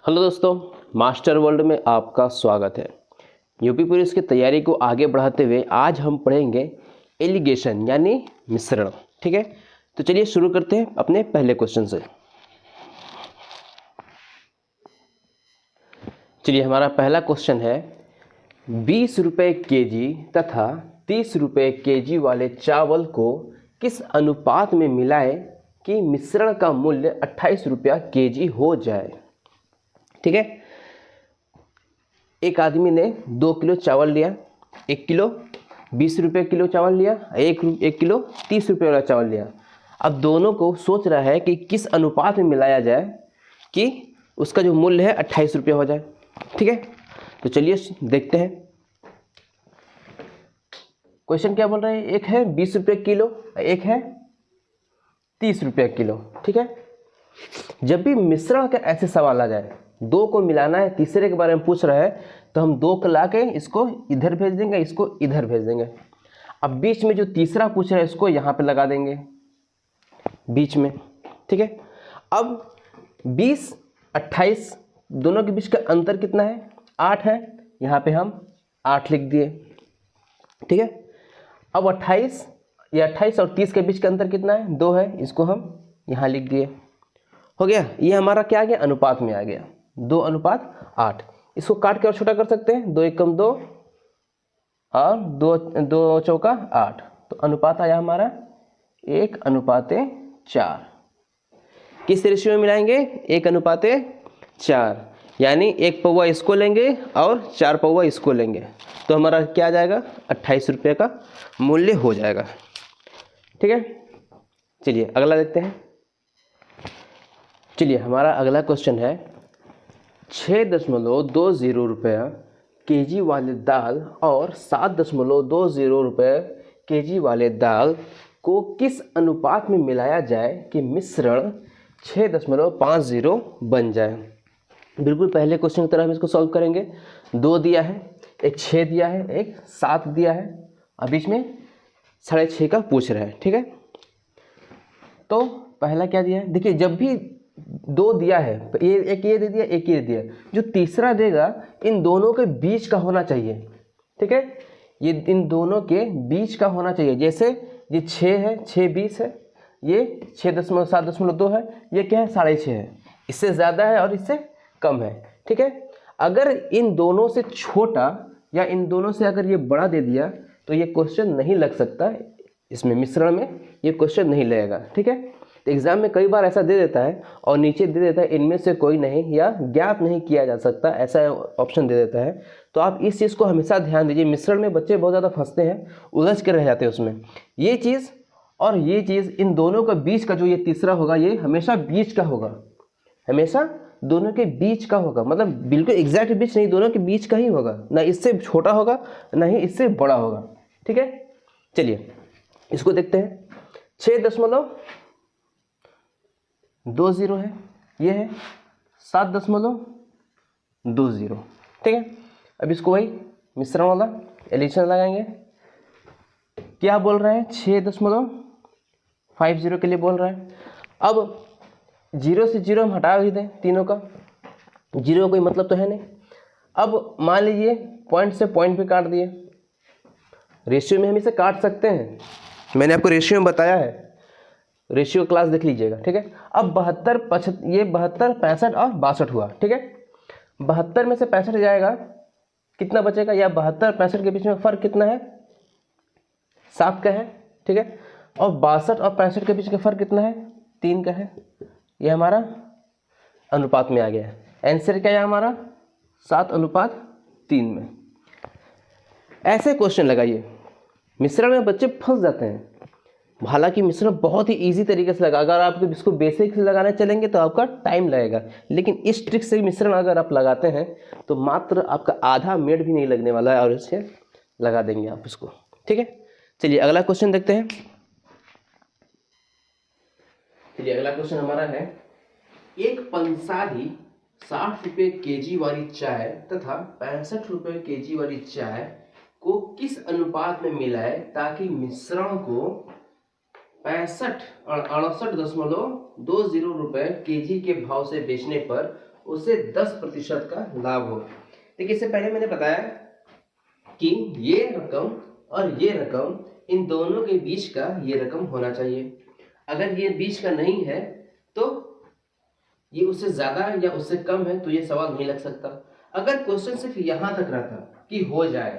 Hello दोस्तों, master world में आपका स्वागत है। यूपी पुलिस की तैयारी को आगे बढ़ाते हुए आज हम पढ़ेंगे एलिगेशन यानी मिश्रण। ठीक है, तो चलिए शुरू करते हैं अपने पहले क्वेश्चन से। चलिए, हमारा पहला क्वेश्चन है 20 रुपये केजी तथा 30 रुपये केजी वाले चावल को किस अनुपात में मिलाएं कि मिश्रण का मूल्य 28 रुपया केजी हो जाए। ठीक है, एक आदमी ने 2 किलो चावल लिया, 1 किलो 20 रुपये किलो चावल लिया, एक किलो 30 रुपये वाला चावल लिया। अब दोनों को सोच रहा है कि किस अनुपात में मिलाया जाए कि उसका जो मूल्य है 28 रुपये हो जाए। ठीक है, तो चलिए देखते हैं क्वेश्चन क्या बोल रहा है। एक है 20 रुपये किलो, एक है 30 रुपये किलो। ठीक है, जब भी मिश्रण का ऐसे सवाल आ जाए, दो को मिलाना है, तीसरे के बारे में पूछ रहा है, तो हम दो को ला के इसको इधर भेज देंगे, इसको इधर भेज देंगे। अब बीच में जो तीसरा पूछ रहा है इसको यहाँ पे लगा देंगे बीच में। ठीक है, अब 20 28 दोनों के बीच का अंतर कितना है? 8 है। यहाँ पे हम 8 लिख दिए। ठीक है, अब 28 और 30 के बीच का अंतर कितना है? 2 है। इसको हम यहाँ लिख दिए। हो गया, ये हमारा क्या आ गया? अनुपात में आ गया, 2:8। इसको काट के और छोटा कर सकते हैं, 2 एकम 2 और 2 चौका 8, तो अनुपात आया हमारा 1:4। किस रेशियो में मिलाएंगे? 1:4, यानी 1 पौवा इसको लेंगे और 4 पौवा इसको लेंगे, तो हमारा क्या आ जाएगा? 28 रुपये का मूल्य हो जाएगा। ठीक है, चलिए अगला देखते हैं। चलिए, हमारा अगला क्वेश्चन है 6.20 रुपये केजी वाले दाल और 7.20 रुपये केजी वाले दाल को किस अनुपात में मिलाया जाए कि मिश्रण 6.50 बन जाए। बिल्कुल पहले क्वेश्चन की तरह हम इसको सॉल्व करेंगे। 2 दिया है, एक 6 दिया है, एक 7 दिया है, और बीच में 6.5 का पूछ रहा है। ठीक है, तो पहला क्या दिया है? देखिए, जब भी 2 दिया है, एक ये दे दिया, एक ये दिया, जो तीसरा देगा इन दोनों के बीच का होना चाहिए। ठीक है, ये इन दोनों के बीच का होना चाहिए। जैसे ये 6 है, 6:20 है, ये 6.7.2 है, ये क्या है? 6.5 है। इससे ज़्यादा है और इससे कम है। ठीक है, अगर इन दोनों से छोटा या इन दोनों से अगर ये बड़ा दे दिया तो ये क्वेश्चन नहीं लग सकता, इसमें मिश्रण में ये क्वेश्चन नहीं लगेगा। ठीक है, तो एग्जाम में कई बार ऐसा दे देता है और नीचे दे देता है इनमें से कोई नहीं या ज्ञात नहीं किया जा सकता, ऐसा ऑप्शन दे देता है। तो आप इस चीज़ को हमेशा ध्यान दीजिए। मिश्रण में बच्चे बहुत ज़्यादा फंसते हैं, उलझ के रह जाते हैं उसमें। ये चीज़ और ये चीज़, इन दोनों के बीच का जो ये तीसरा होगा, ये हमेशा बीच का होगा, हमेशा दोनों के बीच का होगा। मतलब बिल्कुल एग्जैक्ट बीच नहीं, दोनों के बीच का ही होगा, ना इससे छोटा होगा ना ही इससे बड़ा होगा। ठीक है, चलिए इसको देखते हैं। 6.20 है, ये है 7.20। ठीक है, अब इसको वही मिश्रण वाला एडिशन लगाएंगे। क्या बोल रहे हैं? 6.50 के लिए बोल रहा है। अब 0 से 0 हम हटा भी दें, तीनों का 0 कोई मतलब तो है नहीं। अब मान लीजिए पॉइंट से पॉइंट भी काट दिए। रेशियो में हम इसे काट सकते हैं, मैंने आपको रेशियो में बताया है, रेशियो क्लास देख लीजिएगा। ठीक है, अब 72 ये 72 65 और 62 हुआ। ठीक है, 72 में से 65 जाएगा, कितना बचेगा? या 72 65 के बीच में फर्क कितना है? 7 का है। ठीक है, और 62 और 65 के बीच का फर्क कितना है? 3 का है। ये हमारा अनुपात में आ गया है। आंसर क्या है हमारा? 7:3 में। ऐसे क्वेश्चन लगाइए। मिश्रण में बच्चे फंस जाते हैं। हालांकि मिश्रण बहुत ही इजी तरीके से लगा, अगर आप इसको बेसिक से लगाने चलेंगे तो आपका टाइम लगेगा, लेकिन इस ट्रिक से मिश्रण अगर आप लगाते हैं तो मात्र आपका आधा मिनट भी नहीं लगने वाला है और इसे लगा देंगे आप इसको। ठीक है, चलिए अगला क्वेश्चन देखते हैं। चलिए अगला क्वेश्चन हमारा है, एक पंसारी 60 रुपये केजी वाली चाय तथा 65 रुपये केजी वाली चाय को किस अनुपात में मिलाए ताकि मिश्रण को 65 और 68.20 रुपये केजी के भाव से बेचने पर उसे 10% का लाभ हो। देखिए इससे पहले मैंने बताया कि ये रकम और ये रकम, इन दोनों के बीच का ये रकम होना चाहिए। अगर ये बीच का नहीं है तो ये उससे ज्यादा या उससे कम है तो ये सवाल नहीं लग सकता। अगर क्वेश्चन सिर्फ यहां तक रहता कि हो जाए,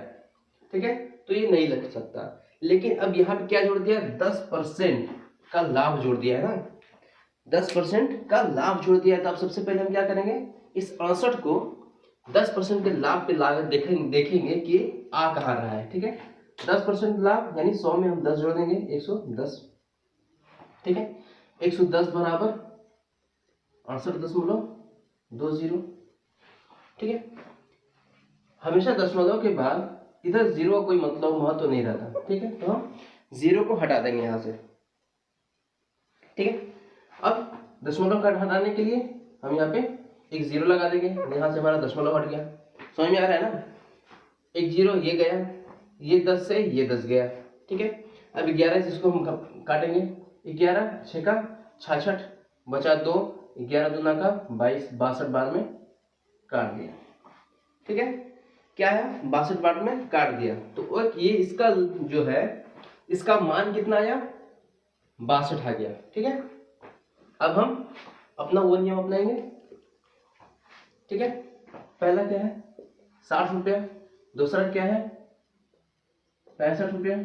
ठीक है, तो ये नहीं लग सकता। लेकिन अब यहाँ पे क्या जोड़ दिया, 10% का लाभ जोड़ दिया है ना, 10% का लाभ जोड़ दिया है। तो अब सबसे पहले हम क्या करेंगे, इस 68 को 10% के लाभ पे लागत देखेंगे कि आ कहाँ रहा है। ठीक है, 10% लाभ यानी 100 में हम 10 जोड़ देंगे, 110। ठीक है, 110 बराबर 68.20। ठीक है, हमेशा दशमलव के बाद इधर जीरो का कोई मतलब महत्व नहीं रहता। ठीक है, तो हम जीरो को हटा देंगे यहाँ से। ठीक है, अब दशमलव का हटाने के लिए हम यहाँ पे एक जीरो लगा देंगे, यहाँ से हमारा दशमलव हट गया। समझ में आ रहा है ना, एक जीरो ये गया, ये 10 से ये 10 गया। ठीक है, अब 11 से इसको हम काटेंगे, 11 छेका 66 बचा 2, 11 दूना का 22, 62 बार में काट दिया। ठीक है, क्या है 62 बार में काट दिया। तो ये इसका जो है, इसका मान कितना आया, 62 आ गया। ठीक है, अब हम अपना वो नियम अपनाएंगे। ठीक है, पहला क्या है 60 रुपया, दूसरा क्या है 65 रुपया,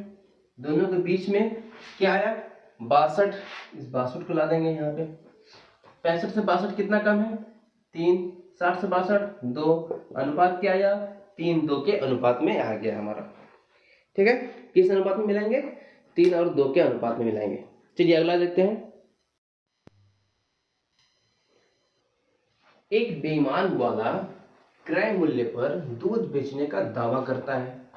दोनों के बीच में क्या आया 62। इस 62 को ला देंगे यहाँ पे, 65 से 62 कितना कम है 3, 60 से 62 2, अनुपात क्या आया 3:2 के अनुपात में आ गया हमारा। ठीक है, किस अनुपात में मिलाएंगे, 3 और 2 के अनुपात में मिलाएंगे। चलिए अगला देखते हैं। एक बेईमान वाला क्रय मूल्य पर दूध बेचने का दावा करता है।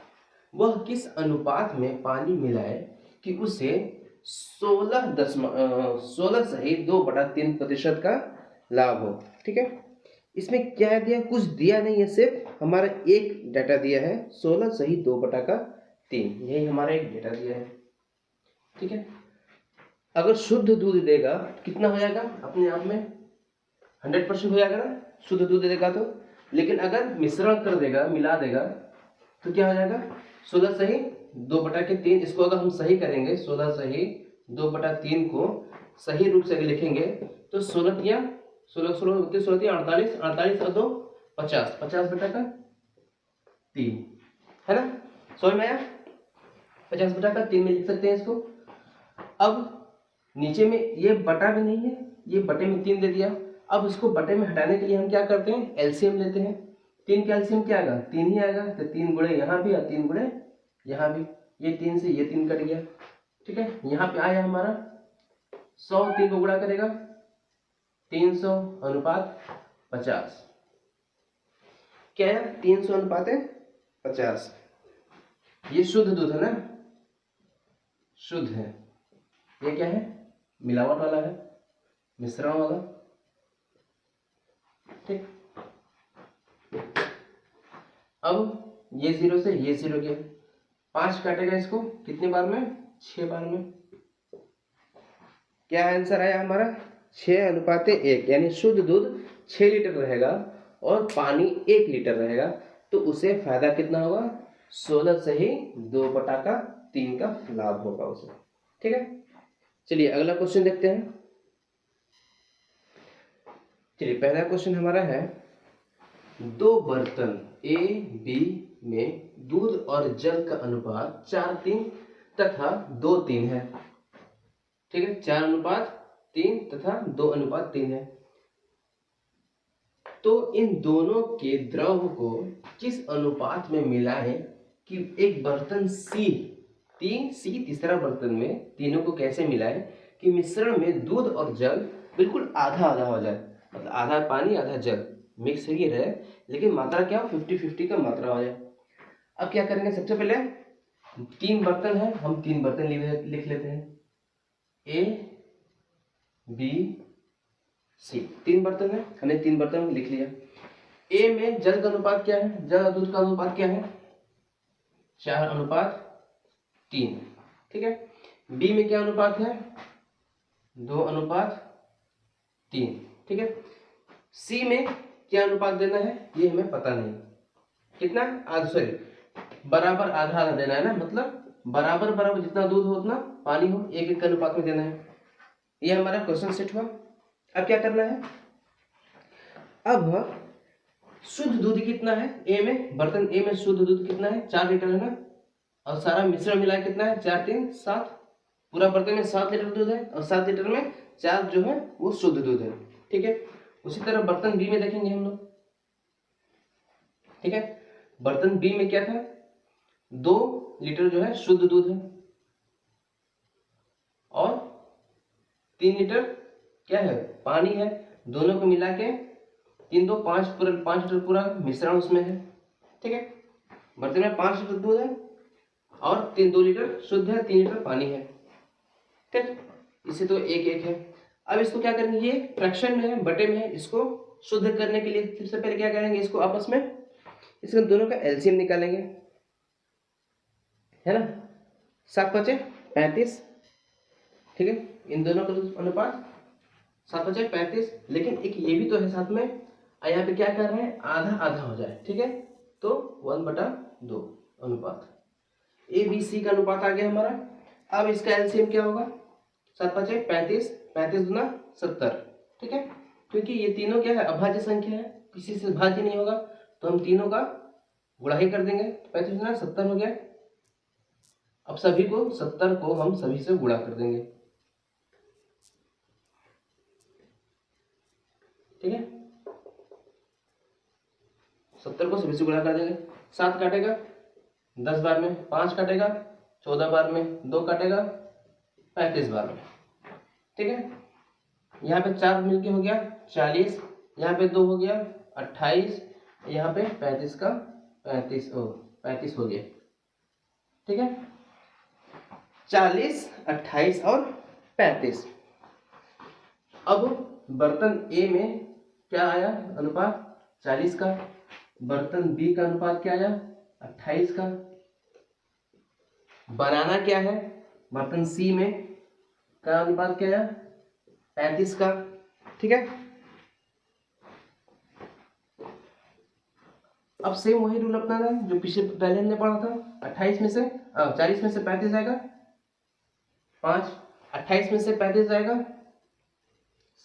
वह किस अनुपात में पानी मिलाए कि उसे 16 सहित 2/3% का लाभ हो। ठीक है, इसमें क्या दिया, कुछ दिया नहीं है, सिर्फ हमारा एक डाटा दिया है 16 सहित 2/3, यही हमारा एक डाटा दिया है। ठीक है, अगर शुद्ध दूध देगा कितना हो जाएगा, अपने आप में 100% हो जाएगा ना, शुद्ध दूध देगा तो। लेकिन अगर मिश्रण कर देगा, मिला देगा, तो क्या हो जाएगा 16 सही 2/3। इसको अगर हम सही करेंगे, 16 सही 2/3 को सही रूप से लिखेंगे तो 16 या 16 16 16 48, 48 और 2 50, 50/3 है ना। समझ में आया, 50/3 में लिख सकते हैं इसको। अब नीचे में ये बटा भी नहीं है, ये बटे में 3 दे दिया। अब इसको बटे में हटाने के लिए हम क्या करते हैं, एलसीएम लेते हैं। 3 का एलसीएम क्या आएगा, 3 ही आएगा, तो 3 गुणे यहाँ भी और 3 गुणे यहाँ भी, ये 3 से ये 3 कट गया। ठीक है, यहाँ पे आया हमारा 100, 3 को गुणा करेगा 300 अनुपात 50, क्या है 300 अनुपात 50। ये शुद्ध दूध है ना, शुद्ध है। ये क्या है, मिलावट वाला है, मिश्रण वाला। ठीक, अब ये 0 से ये 0 गया, 5 काटेगा इसको कितने बार में, 6 बार में। क्या आंसर आया हमारा 6:1, यानी शुद्ध दूध 6 लीटर रहेगा और पानी 1 लीटर रहेगा, तो उसे फायदा कितना होगा, 16 सही 2/3 का लाभ होगा उसे। ठीक है, चलिए अगला क्वेश्चन देखते हैं। चलिए पहला क्वेश्चन हमारा है, 2 बर्तन ए बी में दूध और जल का अनुपात 4:3 तथा 2:3 है। ठीक है, 4:3 तथा 2:3 है। तो इन दोनों के द्रव को किस अनुपात में मिलाएं कि एक बर्तन सी तीसरा बर्तन में तीनों को कैसे मिलाएं कि मिश्रण में दूध और जल बिल्कुल आधा आधा हो जाए, मतलब आधा पानी आधा जल मिक्स ही रहे, लेकिन मात्रा क्या हो 50-50 का मात्रा हो जाए। अब क्या करेंगे, सबसे पहले 3 बर्तन है, हम 3 बर्तन लिख लेते हैं, ए बी सी, 3 बर्तन है, हमने 3 बर्तन लिख लिया। ए में जल का अनुपात क्या है, जल और दूध का अनुपात क्या है 4:3। ठीक है, बी में क्या अनुपात है 2:3। ठीक है, सी में क्या अनुपात देना है ये हमें पता नहीं। कितना आधा, सॉरी बराबर आधा आधा देना है ना, मतलब बराबर बराबर जितना दूध हो उतना पानी हो, एक एक अनुपात में देना है। ये हमारा क्वेश्चन सेट हुआ। अब क्या करना है, अब शुद्ध दूध कितना है ए में, बर्तन ए में शुद्ध दूध कितना है 4 लीटर है ना, और सारा मिश्रण मिला कितना है 4 3 7, पूरा बर्तन में 7 लीटर दूध है और 7 लीटर में 4 जो है वो शुद्ध दूध है। ठीक है, उसी तरह बर्तन बी में देखेंगे हम लोग। ठीक है, बर्तन बी में क्या था, 2 लीटर जो है शुद्ध दूध है और 3 लीटर क्या है पानी है, दोनों को मिला के 3 2 5 पूरा 5 लीटर पूरा मिश्रण उसमें है। ठीक है, बर्तन में 5 लीटर दूध है और 2 लीटर शुद्ध है, 3 लीटर पानी है। ठीक, इसे तो एक एक है। अब इसको क्या करेंगे, ये फ्रैक्शन में है, बटे में है, इसको शुद्ध करने के लिए सबसे पहले क्या करेंगे, इसको आपस में इसके दोनों का एलसीएम निकालेंगे, है ना, 7 5 35। ठीक है, इन दोनों का अनुपात 7 5 35, लेकिन एक ये भी तो है साथ में, यहाँ पे क्या कर रहे हैं आधा आधा हो जाए। ठीक है, तो 1/2 अनुपात, ए बी सी का अनुपात आ गया हमारा। अब इसका एलसीएम क्या होगा, 7 5 35, 35 दूना 70। ठीक है, क्योंकि ये तीनों क्या है अभाज्य संख्या है, किसी से भाज्य नहीं होगा, तो हम तीनों का गुणा ही कर देंगे। 35 दूना 70 हो गया। अब सभी को 70 को हम सभी से गुणा कर देंगे। ठीक है, 70 को सभी से गुणा कर देंगे। 7 काटेगा 10 बार में, 5 काटेगा 14 बार में, 2 काटेगा 35 बार में। ठीक है, यहाँ पे 4 मिलके हो गया 40, यहाँ पे 2 हो गया 28, यहाँ पे 35 का 35 हो गया। ठीक है, 40 28 और 35। अब बर्तन ए में क्या आया अनुपात 40 का, बर्तन बी का अनुपात क्या आया 28 का। बनाना क्या है, बर्तन सी में का अनुपात क्या आया 35 का। ठीक है, अब सेम वही रूल अपनाना है जो पिछले पहले हमने पढ़ा था। 28 में से 40 में से 35 जाएगा 5, 28 में से 35 जाएगा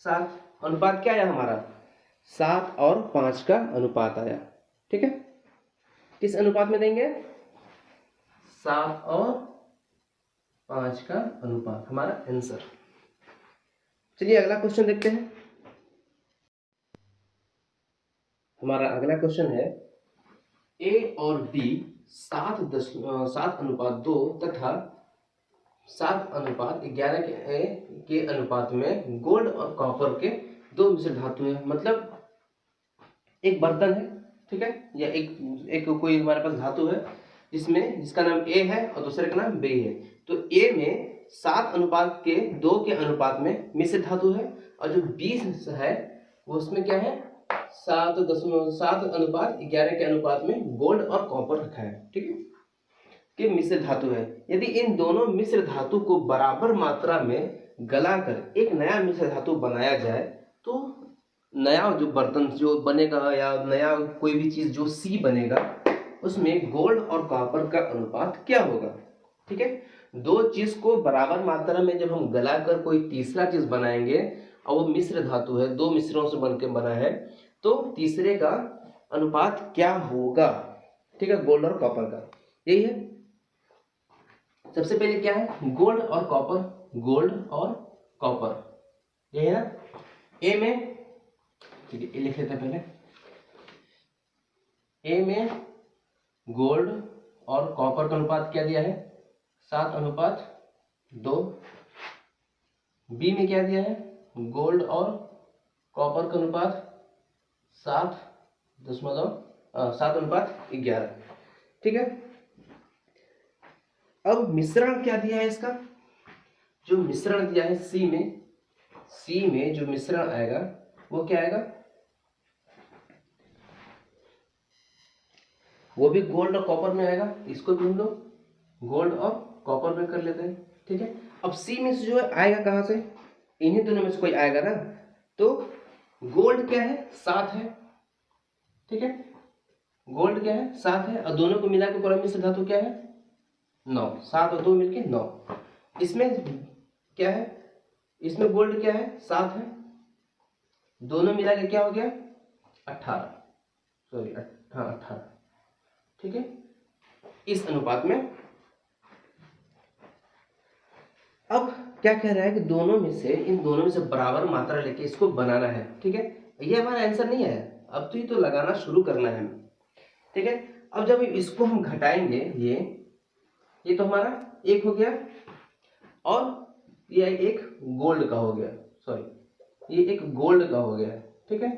7, अनुपात क्या आया हमारा 7 और 5 का अनुपात आया। ठीक है, किस अनुपात में देंगे 7 और 5 का अनुपात, हमारा आंसर। चलिए अगला क्वेश्चन देखते हैं। हमारा अगला क्वेश्चन है ए और बी 7:2 तथा 7:11 के अनुपात में गोल्ड और कॉपर के 2 मिश्र धातु है। मतलब एक बर्तन है, ठीक है, या एक कोई हमारे पास धातु है जिसका नाम ए है और दूसरे का नाम बी है। तो ए में 7:2 के अनुपात में मिश्र धातु है और जो बी है वो उसमें क्या है 7:11 के अनुपात में गोल्ड और कॉपर रखा है। ठीक है, कि मिश्र धातु है। यदि इन दोनों मिश्र धातु को बराबर मात्रा में गलाकर एक नया मिश्र धातु बनाया जाए तो नया जो बर्तन जो बनेगा या नया कोई भी चीज जो सी बनेगा उसमें गोल्ड और कॉपर का अनुपात क्या होगा। ठीक है, दो चीज को बराबर मात्रा में जब हम गलाकर कोई तीसरा चीज बनाएंगे और वो मिश्र धातु है, 2 मिश्रणों से बनकर बना है, तो तीसरे का अनुपात क्या होगा। ठीक है, गोल्ड और कॉपर का यही है। सबसे पहले क्या है गोल्ड और कॉपर, गोल्ड और कॉपर यही है ना। ए में ठीक है, लिख लेते हैं पहले। ए में गोल्ड और कॉपर का अनुपात क्या दिया है 7:2। बी में क्या दिया है गोल्ड और कॉपर का अनुपात 7:11। ठीक है, अब मिश्रण क्या दिया है इसका, जो मिश्रण दिया है सी में जो मिश्रण आएगा वो क्या आएगा, वो भी गोल्ड और कॉपर में आएगा। इसको भी हम लोग गोल्ड और कॉपर में कर लेते हैं। ठीक है, अब सी में से जो आएगा कहां से, इन्हीं दोनों में से कोई आएगा ना। तो गोल्ड क्या है 7 है ठीक है। गोल्ड क्या है 7 है, और दोनों को मिला के पूरा मिश्र धातु क्या है 9, 7 और 2 मिलके 9। इसमें क्या है, इसमें गोल्ड क्या है 7 है, दोनों मिला के क्या हो गया 18, सॉरी हाँ 18, ठीक है। इस अनुपात में अब क्या कह रहा है कि दोनों में से, इन दोनों में से बराबर मात्रा लेके इसको बनाना है, ठीक है। ये हमारा आंसर नहीं है, अब तो ये तो लगाना शुरू करना है हमें, ठीक है। अब जब इसको हम घटाएंगे, ये तो हमारा एक हो गया, और ये एक गोल्ड का हो गया, सॉरी ये एक गोल्ड का हो गया, ठीक है।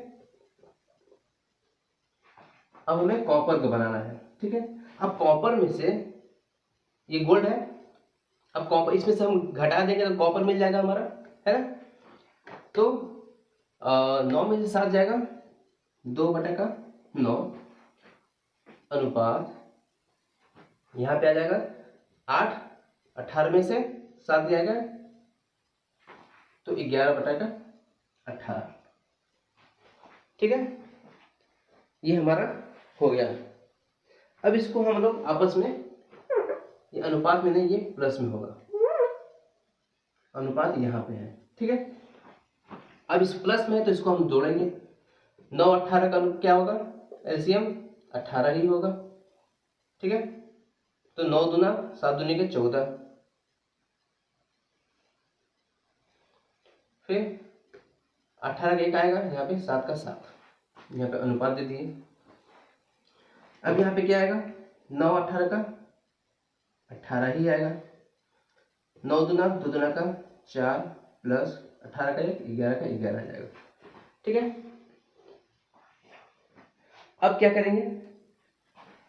अब हमें कॉपर का बनाना है, ठीक है। अब कॉपर में से ये गोल्ड है, अब कॉपर इसमें से हम घटा देंगे तो कॉपर मिल जाएगा हमारा, है ना। तो 9 में से 7 जाएगा 2/9 अनुपात, यहाँ पे आ जाएगा 8, 18 में से 7 जाएगा तो 11/18, ठीक है। ये हमारा हो गया। अब इसको हम लोग आपस में, ये अनुपात में नहीं, ये प्लस में होगा, अनुपात यहाँ पे है, ठीक है। अब इस प्लस में है तो इसको हम जोड़ेंगे, 9 18 का क्या होगा एलसीएम 18 ही होगा, ठीक है। तो 9 दूना 7 दूनी के 14, फिर 18 का एक आएगा यहाँ पे, 7 का 7, यहाँ पे अनुपात दे दिए। अब यहाँ पे क्या आएगा 9 18 का 18 ही आएगा, 9 दूना 2 दूना का 4 प्लस 18 का 1 11 का 11 आ जाएगा, ठीक है। अब क्या करेंगे,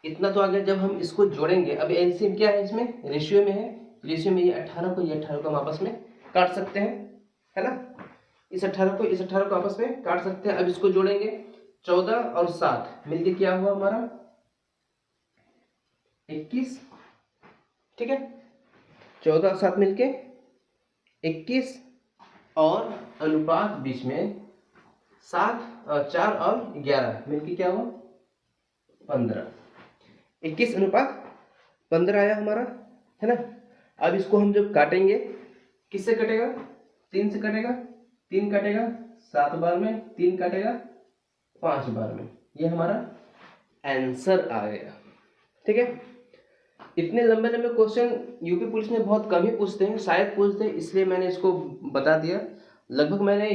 इतना तो आ गया। जब हम इसको जोड़ेंगे, अब एलसीएम क्या है इसमें, रेशियो में है, रेशियो में ये 18 को ये 18 को हम आपस में काट सकते हैं, है ना। इस 18 को इस 18 को आपस में काट सकते हैं। अब इसको जोड़ेंगे, 14 और 7 मिलके क्या हुआ हमारा 21, ठीक है। 14 और 7 मिलके 21, और अनुपात बीच में 4 और 11 मिलके क्या हुआ 15, 21 अनुपात 15 आया हमारा, है ना। अब इसको हम जब काटेंगे, किससे कटेगा 3 से कटेगा, 3 काटेगा 7 बार में, 3 काटेगा 5 बार में, ये हमारा आंसर आ गया, ठीक है। इतने लंबे लंबे क्वेश्चन यूपी पुलिस में बहुत कम ही पूछते हैं, शायद पूछते हैं, इसलिए मैंने इसको बता दिया। लगभग मैंने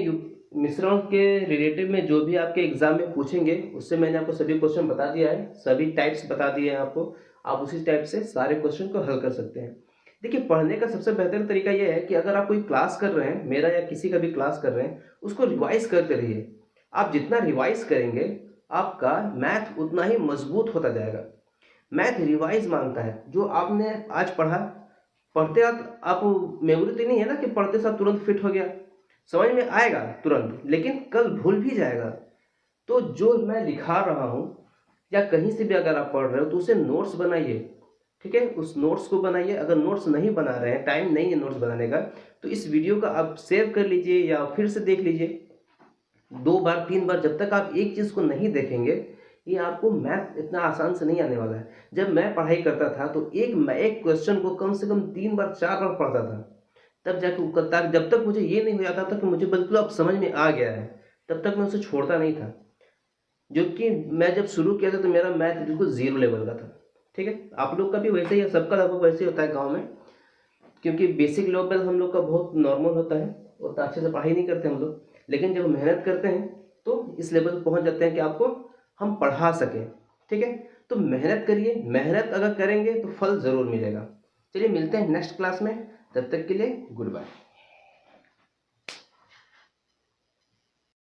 मिश्रण के रिलेटिव में जो भी आपके एग्जाम में पूछेंगे उससे मैंने आपको सभी क्वेश्चन बता दिया है, सभी टाइप्स बता दिए हैं आपको। आप उसी टाइप से सारे क्वेश्चन को हल कर सकते हैं। देखिए, पढ़ने का सबसे बेहतर तरीका यह है कि अगर आप कोई क्लास कर रहे हैं, मेरा या किसी का भी क्लास कर रहे हैं, उसको रिवाइज करते रहिए। आप जितना रिवाइज करेंगे आपका मैथ उतना ही मजबूत होता जाएगा। मैथ रिवाइज मांगता है। जो आपने आज पढ़ा, पढ़ते आप मेमोरी तो नहीं है ना कि पढ़ते साथ तुरंत फिट हो गया, समझ में आएगा तुरंत, लेकिन कल भूल भी जाएगा। तो जो मैं लिखा रहा हूँ या कहीं से भी अगर आप पढ़ रहे हो तो उसे नोट्स बनाइए, ठीक है। उस नोट्स को बनाइए। अगर नोट्स नहीं बना रहे हैं, टाइम नहीं है नोट्स बनाने का, तो इस वीडियो का आप सेव कर लीजिए या फिर से देख लीजिए 2 बार 3 बार। जब तक आप एक चीज़ को नहीं देखेंगे, ये आपको मैथ इतना आसान से नहीं आने वाला है। जब मैं पढ़ाई करता था तो एक क्वेश्चन को कम से कम 3 बार 4 बार पढ़ता था, तब जाके जब तक मुझे ये नहीं हो जाता था कि मुझे बिल्कुल अब समझ में आ गया है, तब तक मैं उसे छोड़ता नहीं था। जो कि मैं जब शुरू किया था तो मेरा मैथ बिल्कुल 0 लेवल का था, ठीक है। आप लोग का भी वैसे ही है, सबका लगभग वैसे ही होता है गाँव में, क्योंकि बेसिक लेवल हम लोग का बहुत नॉर्मल होता है, उतना अच्छे से पढ़ाई नहीं करते हम लोग। लेकिन जब मेहनत करते हैं तो इस लेवल पर पहुँच जाते हैं कि आपको हम पढ़ा सकें, ठीक है। तो मेहनत करिए, मेहनत अगर करेंगे तो फल ज़रूर मिलेगा। चलिए मिलते हैं नेक्स्ट क्लास में, तब तक के लिए गुड बाय।